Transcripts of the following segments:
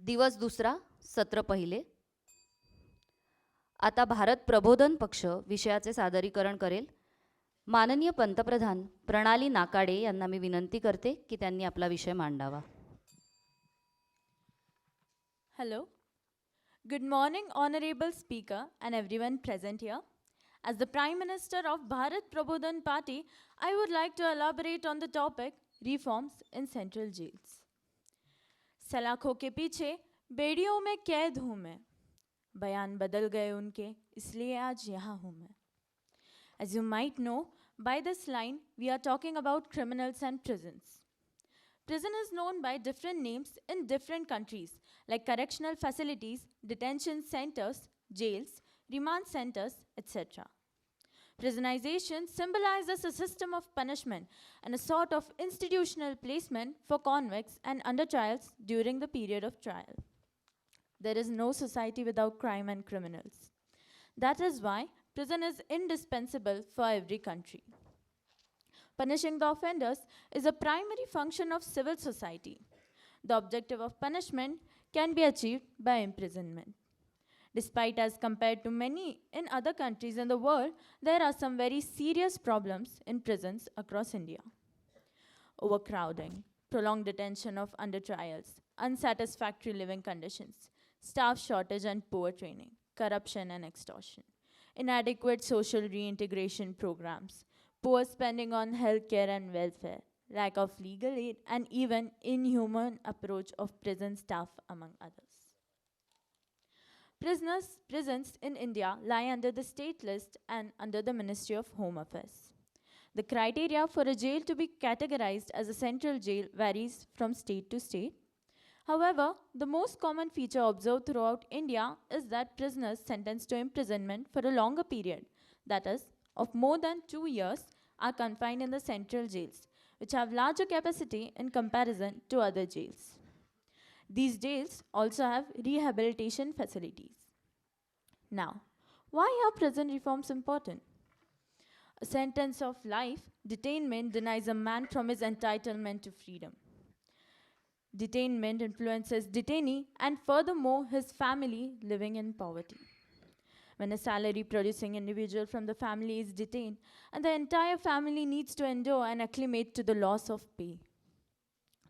दिवस दुसरा सत्र पहिले. आता भारत प्रबोधन पक्ष विषयाचे सादरीकरण करेल. माननीय पंतप्रधान प्रणाली नाकाडे यांना मी विनंती करते की त्यांनी आपला विषय मांडावा. Hello. Good morning, Honorable Speaker and everyone present here. As the Prime Minister of Bharat Prabodhan Party, I would like to elaborate on the topic reforms in central jails. सलाखों के पीछे बेड़ियों में कैद हूँ मैं, बयान बदल गए उनके इसलिए आज यहाँ हूँ मैं. As you might know, by this line we are talking about criminals and prisons. Prison is known by different names in different countries, like correctional facilities, detention centers, jails, remand centers, etc. Prisonization symbolizes a system of punishment and a sort of institutional placement for convicts and under trials during the period of trial. There is no society without crime and criminals. That is why prison is indispensable for every country. Punishing the offenders is a primary function of civil society. The objective of punishment can be achieved by imprisonment. Despite as compared to many in other countries in the world, there are some very serious problems in prisons across India. Overcrowding, prolonged detention of under trials, unsatisfactory living conditions, staff shortage and poor training, corruption and extortion, inadequate social reintegration programs, poor spending on healthcare and welfare, lack of legal aid, and even inhuman approach of prison staff, among others. Prisons in India lie under the state list and under the Ministry of Home Affairs. The criteria for a jail to be categorized as a central jail varies from state to state. However, the most common feature observed throughout India is that prisoners sentenced to imprisonment for a longer period, that is, of more than 2 years, are confined in the central jails, which have larger capacity in comparison to other jails. These jails also have rehabilitation facilities. Now, why are prison reforms important? A sentence of life detainment denies a man from his entitlement to freedom. Detainment influences detainee and furthermore his family living in poverty. When a salary-producing individual from the family is detained, and the entire family needs to endure and acclimate to the loss of pay.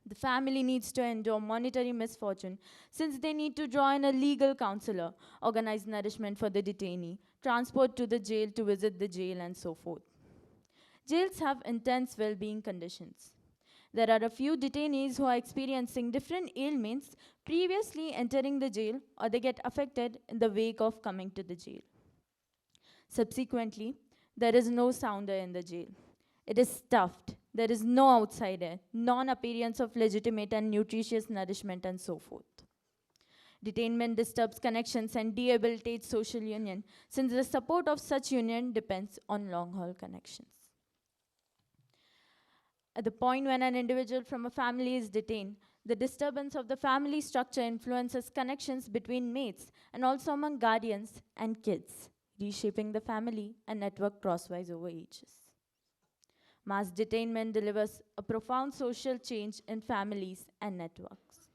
The family needs to endure monetary misfortune since they need to draw in a legal counselor, organize nourishment for the detainee, transport to the jail to visit the jail, and so forth. Jails have intense well-being conditions. There are a few detainees who are experiencing different ailments previously entering the jail, or they get affected in the wake of coming to the jail. Subsequently, there is no sounder in the jail. It is stuffed. There is no outsider, non-appearance of legitimate and nutritious nourishment, and so forth. Detainment disturbs connections and debilitates social union, since the support of such union depends on long-haul connections. At the point when an individual from a family is detained, the disturbance of the family structure influences connections between mates and also among guardians and kids, reshaping the family and network crosswise over ages. Mass detainment delivers a profound social change in families and networks.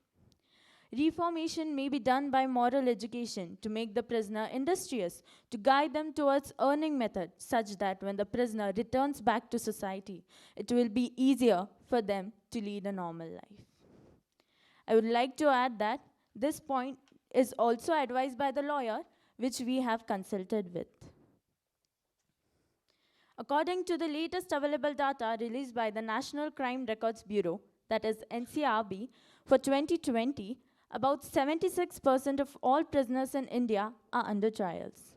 Reformation may be done by moral education to make the prisoner industrious, to guide them towards earning method such that when the prisoner returns back to society, it will be easier for them to lead a normal life. I would like to add that this point is also advised by the lawyer, which we have consulted with. According to the latest available data released by the National Crime Records Bureau, that is NCRB, for 2020, about 76% of all prisoners in India are under trials.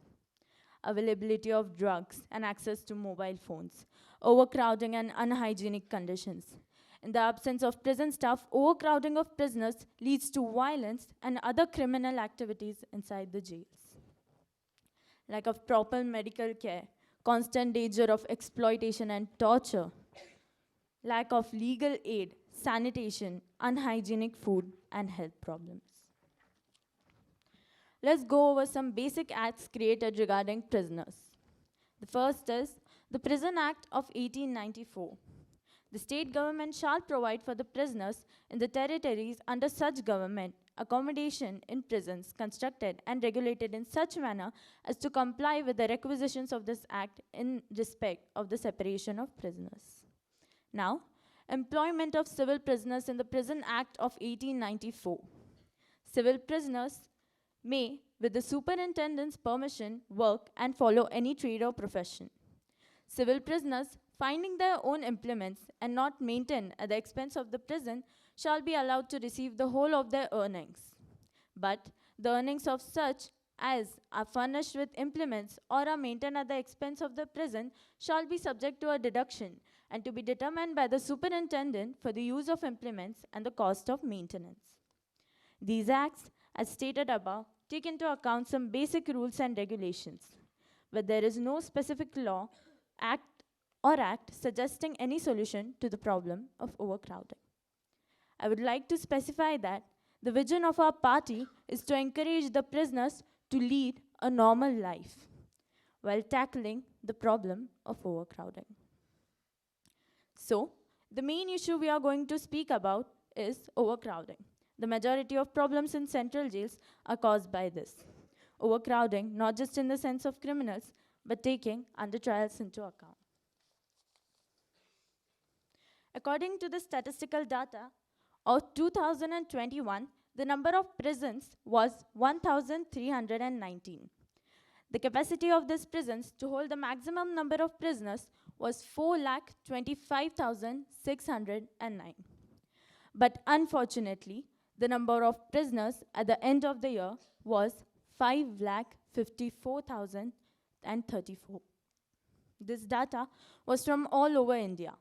Availability of drugs and access to mobile phones, overcrowding and unhygienic conditions. In the absence of prison staff, overcrowding of prisoners leads to violence and other criminal activities inside the jails. Lack of proper medical care, constant danger of exploitation and torture, lack of legal aid, sanitation, unhygienic food, and health problems. Let's go over some basic acts created regarding prisoners. The first is the Prison Act of 1894. The state government shall provide for the prisoners in the territories under such government accommodation in prisons constructed and regulated in such manner as to comply with the requisitions of this Act in respect of the separation of prisoners. Now, employment of civil prisoners in the Prison Act of 1894. Civil prisoners may, with the superintendent's permission, work and follow any trade or profession. Civil prisoners, finding their own implements and not maintained at the expense of the prison, shall be allowed to receive the whole of their earnings. But the earnings of such as are furnished with implements or are maintained at the expense of the prison shall be subject to a deduction and to be determined by the superintendent for the use of implements and the cost of maintenance. These acts, as stated above, take into account some basic rules and regulations, but there is no specific law, act suggesting any solution to the problem of overcrowding. I would like to specify that the vision of our party is to encourage the prisoners to lead a normal life while tackling the problem of overcrowding. So, the main issue we are going to speak about is overcrowding. The majority of problems in central jails are caused by this. Overcrowding, not just in the sense of criminals, but taking under trials into account. According to the statistical data of 2021, the number of prisons was 1,319. The capacity of these prisons to hold the maximum number of prisoners was 4,25,609. But unfortunately, the number of prisoners at the end of the year was 5,54,034. This data was from all over India.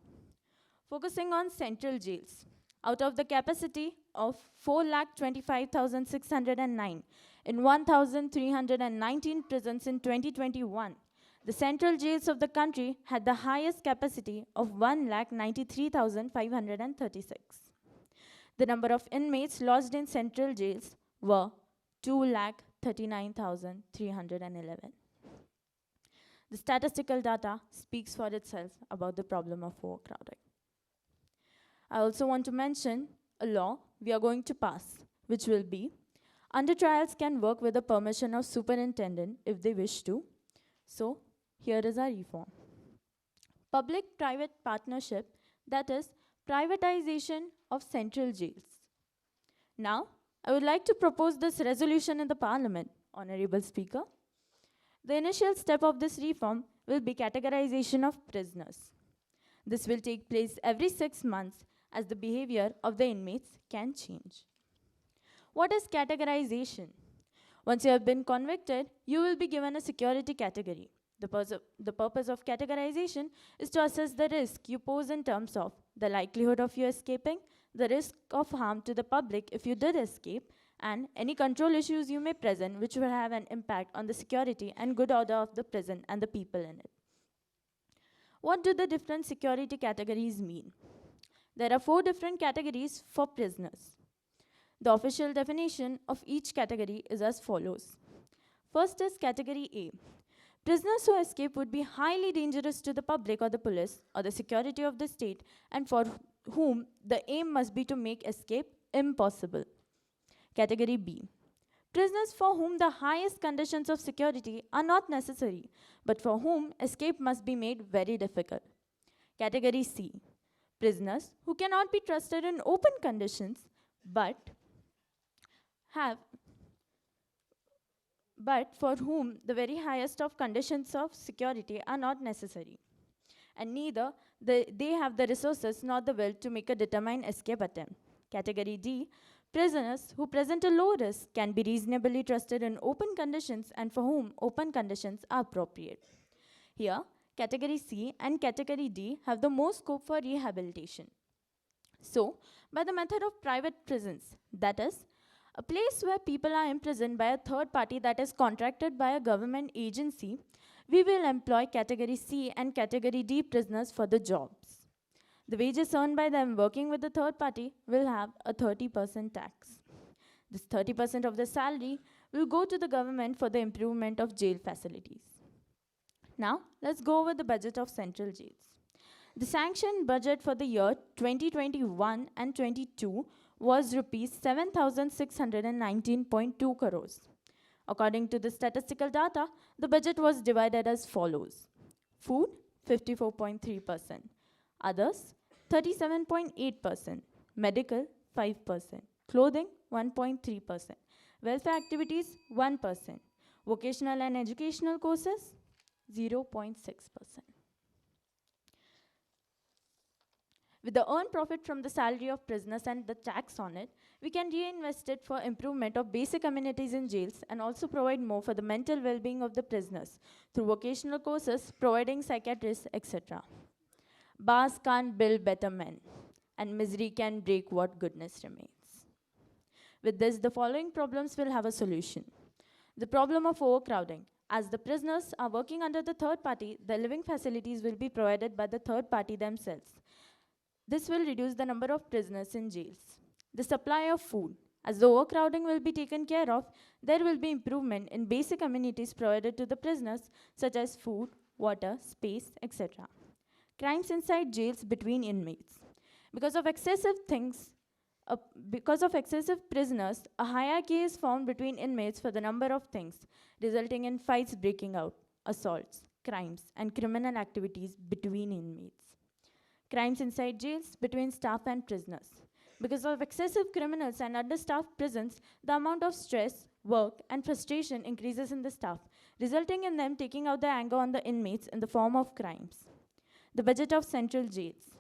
Focusing on central jails, out of the capacity of 4,25,609 in 1,319 prisons in 2021, the central jails of the country had the highest capacity of 1,93,536. The number of inmates lodged in central jails were 2,39,311. The statistical data speaks for itself about the problem of overcrowding. I also want to mention a law we are going to pass, which will be, under trials can work with the permission of superintendent if they wish to. So, here is our reform. Public-private partnership, that is, privatization of central jails. Now, I would like to propose this resolution in the Parliament, Honorable Speaker. The initial step of this reform will be categorization of prisoners. This will take place every 6 months as the behavior of the inmates can change. What is categorization? Once you have been convicted, you will be given a security category. The purpose of categorization is to assess the risk you pose in terms of the likelihood of you escaping, the risk of harm to the public if you did escape, and any control issues you may present which will have an impact on the security and good order of the prison and the people in it. What do the different security categories mean? There are 4 different categories for prisoners. The official definition of each category is as follows. First is category A. Prisoners who escape would be highly dangerous to the public or the police or the security of the state, and for whom the aim must be to make escape impossible. Category B. Prisoners for whom the highest conditions of security are not necessary, but for whom escape must be made very difficult. Category C. Prisoners who cannot be trusted in open conditions, but for whom the very highest of conditions of security are not necessary, and neither they have the resources nor the will to make a determined escape attempt. Category D. Prisoners who present a low risk can be reasonably trusted in open conditions and for whom open conditions are appropriate. Here, Category C and Category D have the most scope for rehabilitation. So, by the method of private prisons, that is, a place where people are imprisoned by a third party that is contracted by a government agency, we will employ Category C and Category D prisoners for the jobs. The wages earned by them working with the third party will have a 30% tax. This 30% of the salary will go to the government for the improvement of jail facilities. Now, let's go over the budget of central jails. The sanctioned budget for the year 2021 and 22 was rupees 7,619.2 crores. According to the statistical data, the budget was divided as follows: food 54.3%, others 37.8%, medical 5%, clothing 1.3%, welfare activities 1%, vocational and educational courses 0.6%. With the earned profit from the salary of prisoners and the tax on it, we can reinvest it for improvement of basic amenities in jails and also provide more for the mental well-being of the prisoners through vocational courses, providing psychiatrists, etc. Bars can't build better men, and misery can break what goodness remains. With this, the following problems will have a solution. The problem of overcrowding. As the prisoners are working under the third party, the living facilities will be provided by the third party themselves. This will reduce the number of prisoners in jails. The supply of food. As the overcrowding will be taken care of, there will be improvement in basic amenities provided to the prisoners, such as food, water, space, etc. Crimes inside jails between inmates. Because of excessive prisoners, a hierarchy is formed between inmates for the number of things, resulting in fights breaking out, assaults, crimes, and criminal activities between inmates. Crimes inside jails between staff and prisoners. Because of excessive criminals and understaffed prisons, the amount of stress, work, and frustration increases in the staff, resulting in them taking out their anger on the inmates in the form of crimes. The budget of central jails.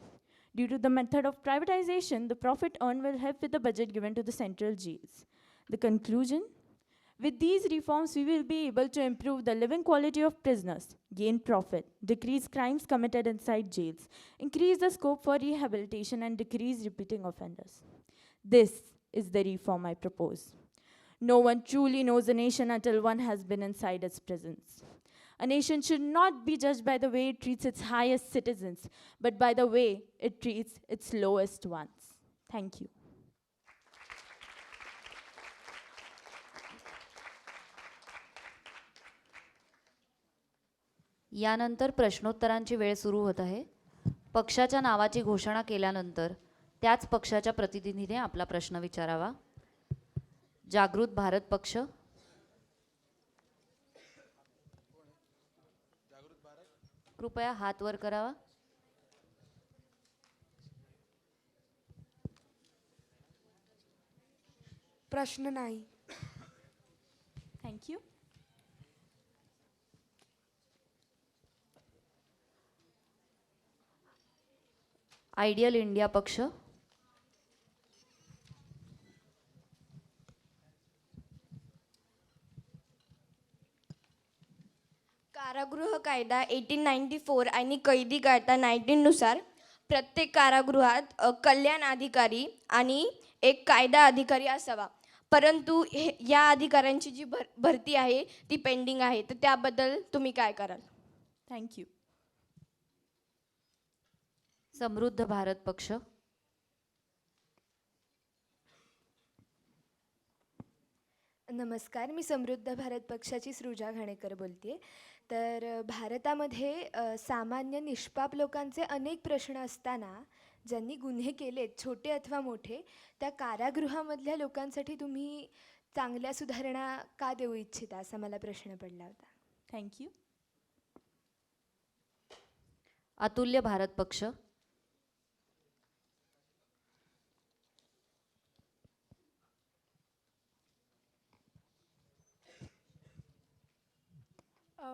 Due to the method of privatization, the profit earned will help with the budget given to the central jails. The conclusion: with these reforms, we will be able to improve the living quality of prisoners, gain profit, decrease crimes committed inside jails, increase the scope for rehabilitation, and decrease repeating offenders. This is the reform I propose. No one truly knows a nation until one has been inside its prisons. A nation should not be judged by the way it treats its highest citizens, but by the way it treats its lowest ones. Thank you. यानंतर प्रश्नोत्तरांची वेळ सुरू होत आहे. पक्षाच्या नावाची घोषणा केल्यानंतर त्याच पक्षाच्या प्रतिनिधीने आपला प्रश्न विचारावा. जागृत भारत पक्ष, कृपया हात वर करावा. प्रश्न नाही. Thank you. आयडियल इंडिया पक्ष, कारागृह कायदा 1894 आणि कैदी कायदा 19 नुसार प्रत्येक कारागृहात कल्याण अधिकारी आणि एक कायदा अधिकारी असावा. परंतु या अधिकाऱ्यांची जी भरती आहे ती पेंडिंग आहे, तर त्याबद्दल तुम्ही काय कराल? Thank you. समृद्ध भारत पक्ष, नमस्कार, मी समृद्ध भारत पक्षाची सृजा घाणेकर बोलते. तर भारतामध्ये सामान्य निष्पाप लोकांचे अनेक प्रश्न असताना ज्यांनी गुन्हे केलेत छोटे अथवा मोठे, त्या कारागृहामधल्या लोकांसाठी तुम्ही चांगल्या सुधारणा का देऊ इच्छिता, असा मला प्रश्न पडला होता. Thank you. अतुल्य भारत पक्ष,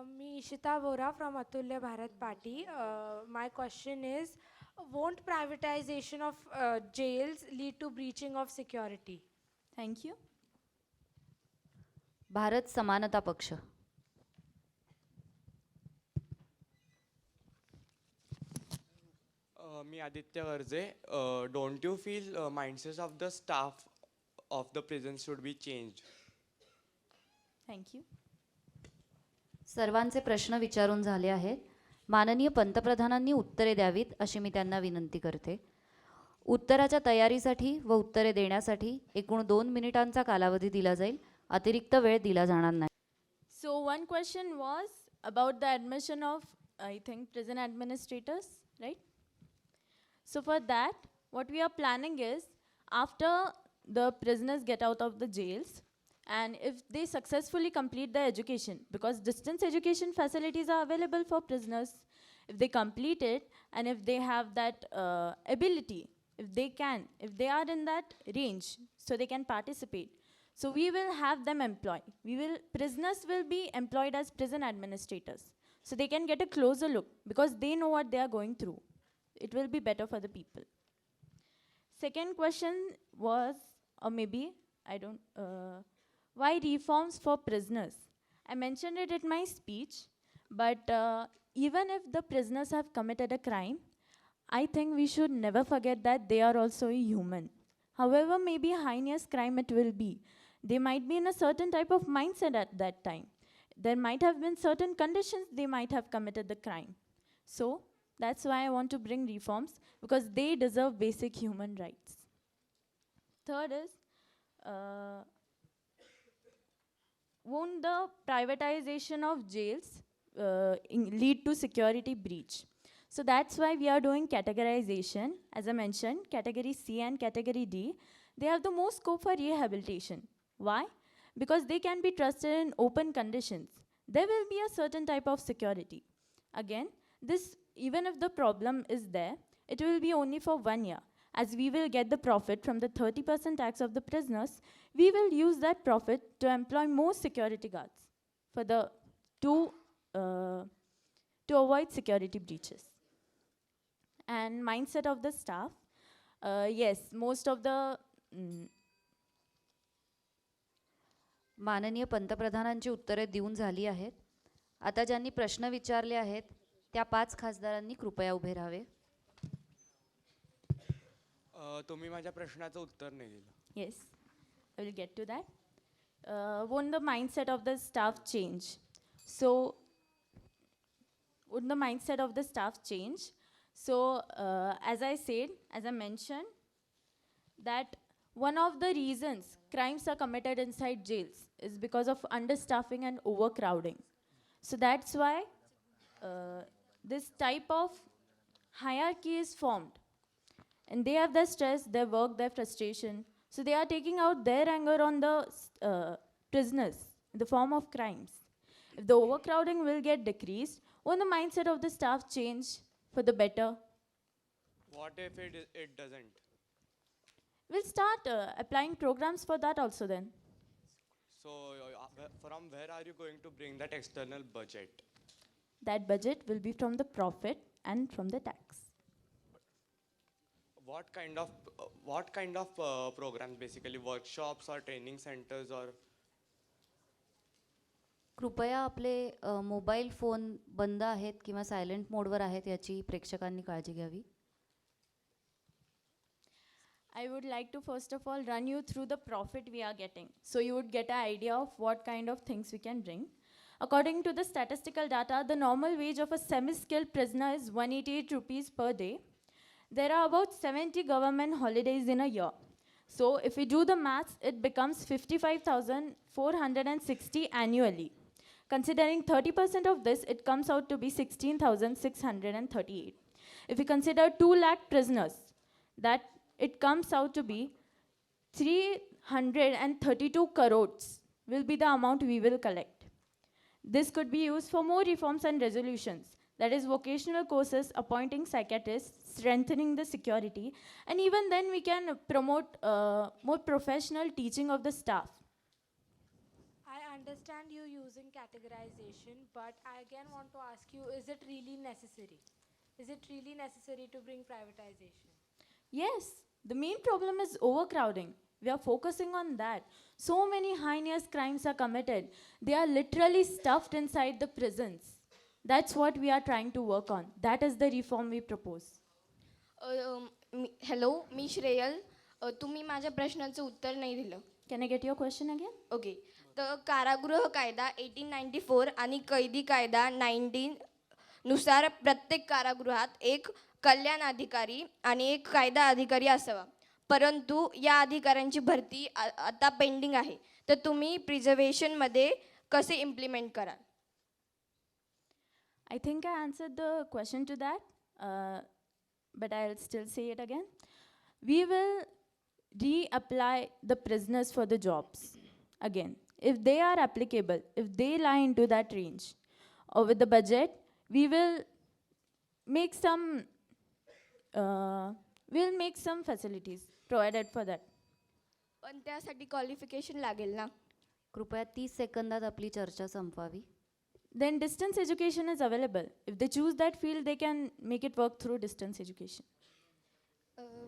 मी Ishita Vora from Atulya Bharat Party. My question is, won't privatization of jails lead to breaching of security? Thank you. Bharat समानता पक्ष, मी Aditya Garje. Don't you feel mindsets of the staff of the prison should be changed? Thank you. सर्वांचे प्रश्न विचारून झाले आहेत. माननीय पंतप्रधानांनी उत्तरे द्यावीत अशी मी त्यांना विनंती करते. उत्तराच्या तयारीसाठी व उत्तरे देण्यासाठी एकूण 2 मिनिटांचा कालावधी दिला जाईल. अतिरिक्त वेळ दिला जाणार नाही. So one question was about the admission of, I think, prison administrators, right? So for that, what we are planning is, after the prisoners get out of the jails, and if they successfully complete their education, because distance education facilities are available for prisoners, if they complete it and if they have that ability, if they are in that range, so they can participate. So we will have them employed. Prisoners will be employed as prison administrators. So they can get a closer look because they know what they are going through. It will be better for the people. Second question was, or maybe, I don't, why reforms for prisoners? I mentioned it in my speech, but even if the prisoners have committed a crime, I think we should never forget that they are also a human. However, maybe heinous crime it will be. They might be in a certain type of mindset at that time. There might have been certain conditions they might have committed the crime. So that's why I want to bring reforms, because they deserve basic human rights. Third is, won't the privatization of jails lead to security breach? So that's why we are doing categorization. As I mentioned, category C and category D, they have the most scope for rehabilitation. Why? Because they can be trusted in open conditions. There will be a certain type of security. Again, this, even if the problem is there, it will be only for 1 year. As we will get the profit from the 30% tax of the prisoners, we will use that profit to employ more security guards for the to avoid security breaches. And mindset of the staff, yes, most of the माननीय पंतप्रधानांची उत्तरे देऊन झाली आहेत. आता ज्यांनी प्रश्न विचारले आहेत त्या 5 खासदारांनी कृपया उभे राहावे. तुम्ही माझ्या प्रश्नाचं उत्तर नाही दिलं. yes, I will get to that. Won't the mindset of the staff change? So, would the mindset of the staff change? So, as I mentioned, that one of the reasons crimes are committed inside jails is because of understaffing and overcrowding. So that's why this type of hierarchy is formed. And they have their stress, their work, their frustration. So they are taking out their anger on the prisoners in the form of crimes. If the overcrowding will get decreased, won't the mindset of the staff change for the better? What if it doesn't? We'll start applying programs for that also then. So from where are you going to bring that external budget? That budget will be from the profit and from the tax. What kind of programs, basically workshops or training centers or? कृपया आपले mobile phone बंद आहेत किंवा silent मोडवर आहेत याची प्रेक्षकांनी काळजी घ्यावी. I would like to first of all run you through the profit we are getting, so you would get an idea of what kind of things we can bring. According to the statistical data, the normal wage of a semi-skilled prisoner is 188 rupees per day. There are about 70 government holidays in a year. So if we do the maths, it becomes 55,460 annually. Considering 30% of this, it comes out to be 16,638. If we consider 2 lakh prisoners, that it comes out to be 332 crores will be the amount we will collect. This could be used for more reforms and resolutions, that is vocational courses, appointing psychiatrists, strengthening the security, and even then we can promote more professional teaching of the staff. I understand you using categorization, but I again want to ask you, is it really necessary? Is it really necessary to bring privatization? Yes, the main problem is overcrowding. We are focusing on that. So many heinous crimes are committed. They are literally stuffed inside the prisons. That's what we are trying to work on. That is the reform we propose. Hello, मी श्रेयल. तुम्ही माझ्या प्रश्नाचं उत्तर नाही दिलं. Can I get your question again? Okay. तर कारागृह कायदा 1894 आणि कैदी कायदा 19 नुसार प्रत्येक कारागृहात एक कल्याण अधिकारी आणि एक कायदा अधिकारी असावा. परंतु या अधिकाऱ्यांची भरती आता पेंडिंग आहे. तर तुम्ही प्रिझर्वेशनमध्ये कसे इम्प्लिमेंट कराल? I think I answered the question to that, but I'll still say it again. We will reapply the prisoners for the jobs again. If they are applicable, if they lie into that range, or with the budget, we will make some facilities provided for that. पण त्यासाठी qualification लागेल ना. कृपया 30 सेकंदात आपली चर्चा संपवावी. Then distance education is available. If they choose that field, they can make it work through distance education.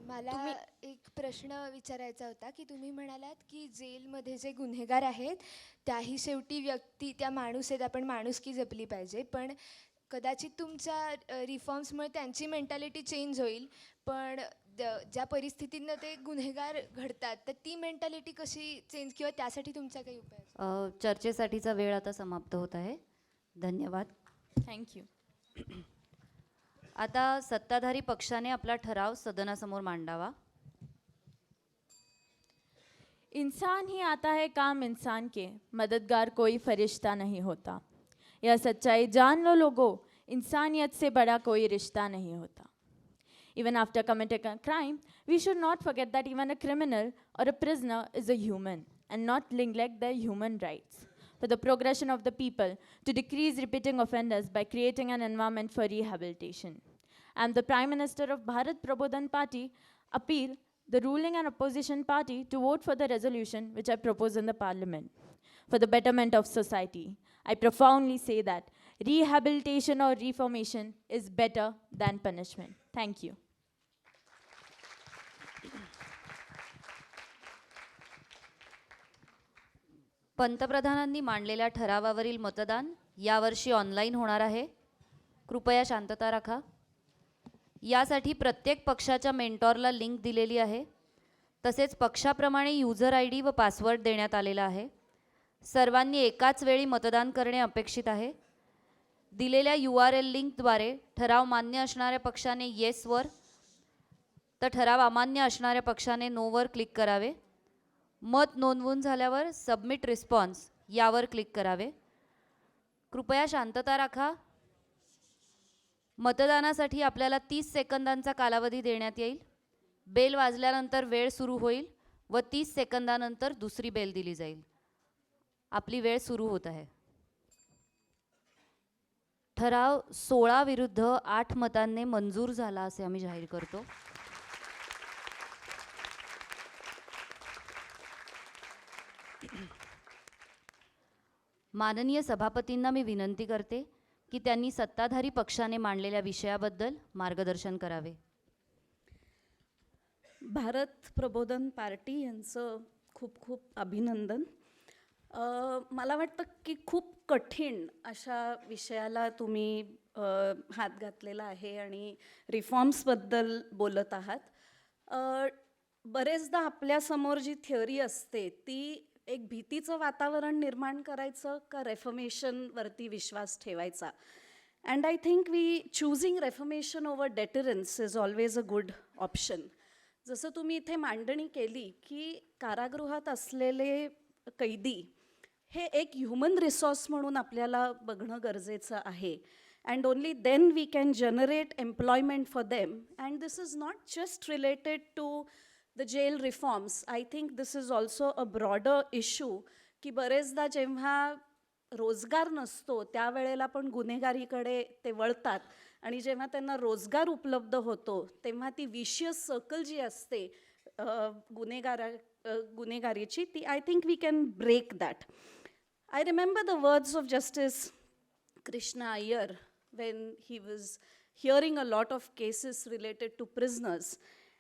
मला एक प्रश्न विचारायचा होता की तुम्ही म्हणालात की जेलमध्ये जे गुन्हेगार आहेत त्याही शेवटी व्यक्ती त्या माणूस आहेत, आपण माणुसकी जपली पाहिजे. पण कदाचित तुमच्या रिफॉर्म्समुळे त्यांची मेंटॅलिटी चेंज होईल, पण ज्या परिस्थितीनं ते गुन्हेगार घडतात तर ती मेंटॅलिटी कशी चेंज, किंवा त्यासाठी तुमचा काही उपाय? चर्चेसाठीचा वेळ आता समाप्त होत आहे. धन्यवाद. Thank you. आता सत्ताधारी पक्षाने आपला ठराव सदनासमोर मांडावा. इंसान ही आता है काम इंसान के, मददगार कोई फरिश्ता नहीं होता. यह सच्चाई जान लो लोगों, इंसानियत से बड़ा कोई रिश्ता नहीं होता. Even after committing a crime, we should not forget that even a criminal or a prisoner is a human and not neglect their human rights. For the progression of the people, to decrease repeating offenders by creating an environment for rehabilitation. I am the Prime Minister of Bharat Prabodhan Party, appeal the ruling and opposition party to vote for the resolution which I propose in the parliament. For the betterment of society, I profoundly say that rehabilitation or reformation is better than punishment. Thank you. पंतप्रधानांनी मांडलेल्या ठरावावरील मतदान यावर्षी online होणार आहे. कृपया शांतता राखा. यासाठी प्रत्येक पक्षाच्या मेंटॉरला लिंक दिलेली आहे. तसेच पक्षाप्रमाणे यूजर ID व पासवर्ड देण्यात आलेला आहे. सर्वांनी एकाच वेळी मतदान करणे अपेक्षित आहे. दिलेल्या URL लिंकद्वारे ठराव मान्य असणाऱ्या पक्षाने येसवर, तर ठराव अमान्य असणाऱ्या पक्षाने नोवर क्लिक करावे. मत नोंदवून झाल्यावर सबमिट रिस्पॉन्स यावर क्लिक करावे. कृपया शांतता राखा. मतदानासाठी आपल्याला 30 सेकंदांचा कालावधी देण्यात येईल. बेल वाजल्यानंतर वेळ सुरू होईल व 30 सेकंदानंतर दुसरी बेल दिली जाईल. आपली वेळ सुरू होत आहे. ठराव 16 विरुद्ध 8 मतांनी मंजूर झाला असे आम्ही जाहीर करतो. माननीय सभापतींना मी विनंती करते की त्यांनी सत्ताधारी पक्षाने मांडलेल्या विषयाबद्दल मार्गदर्शन करावे. भारत प्रबोधन पार्टी यांचं खूप खूप अभिनंदन. मला वाटतं की खूप कठीण अशा विषयाला तुम्ही हात घातलेला आहे आणि रिफॉर्म्सबद्दल बोलत आहात. बरेचदा आपल्यासमोर जी थिअरी असते ती एक भीतीचं वातावरण निर्माण करायचं का रेफॉर्मेशनवरती विश्वास ठेवायचा. And I think choosing reformation over deterrence is always a good option. जसं तुम्ही इथे मांडणी केली की कारागृहात असलेले कैदी हे एक ह्युमन रिसोर्स म्हणून आपल्याला बघणं गरजेचं आहे. And only then we can generate employment for them. And this is not just related to the jail reforms. I think this is also a broader issue की बरेचदा जेव्हा रोजगार नसतो त्यावेळेला पण गुन्हेगारीकडे ते वळतात आणि जेव्हा त्यांना रोजगार उपलब्ध होतो तेव्हा ती विशियस सर्कल जी असते गुन्हेगारीची ती I think we can break that. I remember the words of Justice Krishna Iyer when he was hearing a lot of cases related to prisoners.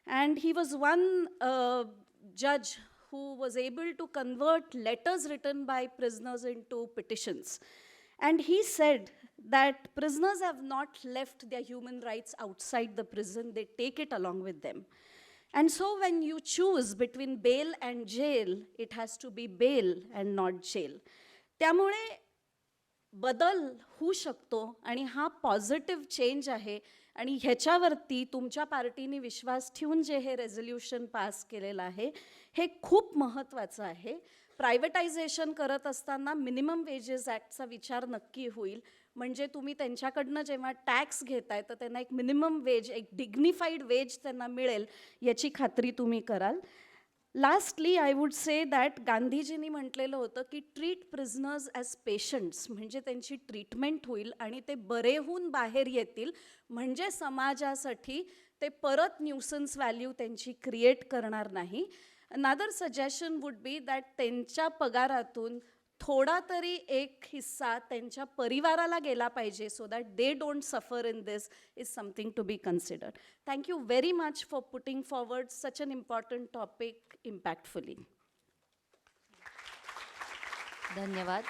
And he was one judge who was able to convert letters written by prisoners into petitions. And he said that prisoners have not left their human rights outside the prison, they take it along with them. And so when you choose between bail and jail, it has to be bail and not jail. त्यामुळे बदल होऊ शकतो आणि हा positive change आहे. आणि ह्याच्यावरती तुमच्या पार्टीने विश्वास ठेवून जे हे रेझोल्युशन पास केलेलं आहे हे खूप महत्त्वाचं आहे. प्रायव्हेटायझेशन करत असताना मिनिमम वेजेस ॲक्टचा विचार नक्की होईल. म्हणजे तुम्ही त्यांच्याकडनं जेव्हा टॅक्स घेताय तर त्यांना एक मिनिमम वेज, एक डिग्निफाईड वेज त्यांना मिळेल याची खात्री तुम्ही कराल. Lastly I would say that गांधीजींनी म्हटलेलं होतं की ट्रीट प्रिझनर्स ॲज पेशंट्स, म्हणजे त्यांची ट्रीटमेंट होईल आणि ते बरे होऊन बाहेर येतील, म्हणजे समाजासाठी ते परत न्यूसन्स व्हॅल्यू त्यांची क्रिएट करणार नाही. Another suggestion would be that त्यांच्या पगारातून थोडा तरी एक हिस्सा त्यांच्या परिवाराला गेला पाहिजे, so that they don't suffer in this is something to be considered. Thank you very much for putting forward such an important topic impactfully. धन्यवाद.